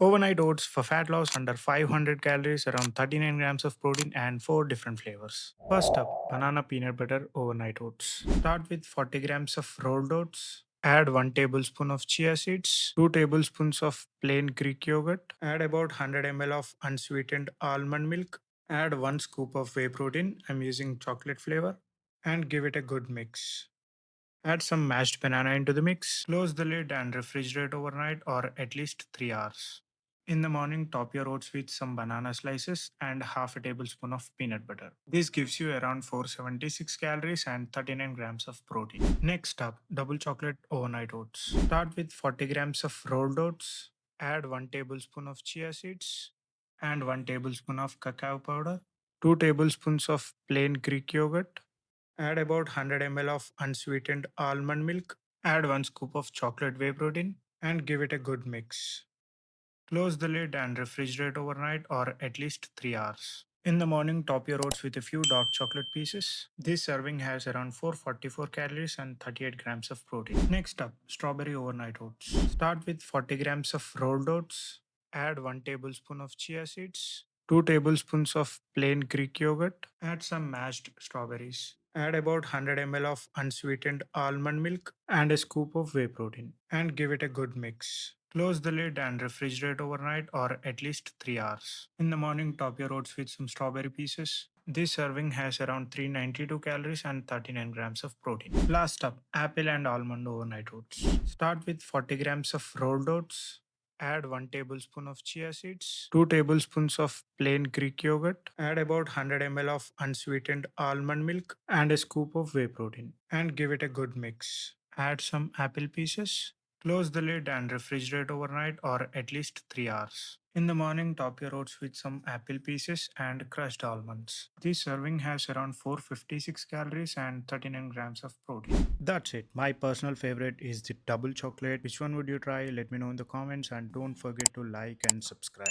Overnight oats for fat loss under 500 calories, around 39 grams of protein, and 4 different flavors. First up, banana peanut butter overnight oats. Start with 40 grams of rolled oats. Add 1 tablespoon of chia seeds, 2 tablespoons of plain Greek yogurt. Add about 100 ml of unsweetened almond milk. Add 1 scoop of whey protein. I'm using chocolate flavor. And give it a good mix. Add some mashed banana into the mix. Close the lid and refrigerate overnight or at least 3 hours. In the morning, top your oats with some banana slices and half a tablespoon of peanut butter. This gives you around 476 calories and 39 grams of protein. Next up, double chocolate overnight oats. Start with 40 grams of rolled oats. Add 1 tablespoon of chia seeds and 1 tablespoon of cacao powder, 2 tablespoons of plain Greek yogurt. Add about 100 ml of unsweetened almond milk. Add 1 scoop of chocolate whey protein and give it a good mix. Close the lid and refrigerate overnight or at least 3 hours. In the morning, top your oats with a few dark chocolate pieces. This serving has around 444 calories and 38 grams of protein. Next up, strawberry overnight oats. Start with 40 grams of rolled oats. Add 1 tablespoon of chia seeds, 2 tablespoons of plain Greek yogurt. Add some mashed strawberries. Add about 100 ml of unsweetened almond milk and a scoop of whey protein and give it a good mix. Close the lid and refrigerate overnight or at least 3 hours. In the morning, top your oats with some strawberry pieces. This serving has around 392 calories and 39 grams of protein. Last up, apple and almond overnight oats. Start with 40 grams of rolled oats. Add 1 tablespoon of chia seeds, 2 tablespoons of plain Greek yogurt. Add about 100 ml of unsweetened almond milk and a scoop of whey protein and give it a good mix. Add some apple pieces. Close the lid and refrigerate overnight or at least 3 hours. In the morning, top your oats with some apple pieces and crushed almonds. This serving has around 456 calories and 39 grams of protein. That's it. My personal favorite is the double chocolate. Which one would you try? Let me know in the comments and don't forget to like and subscribe.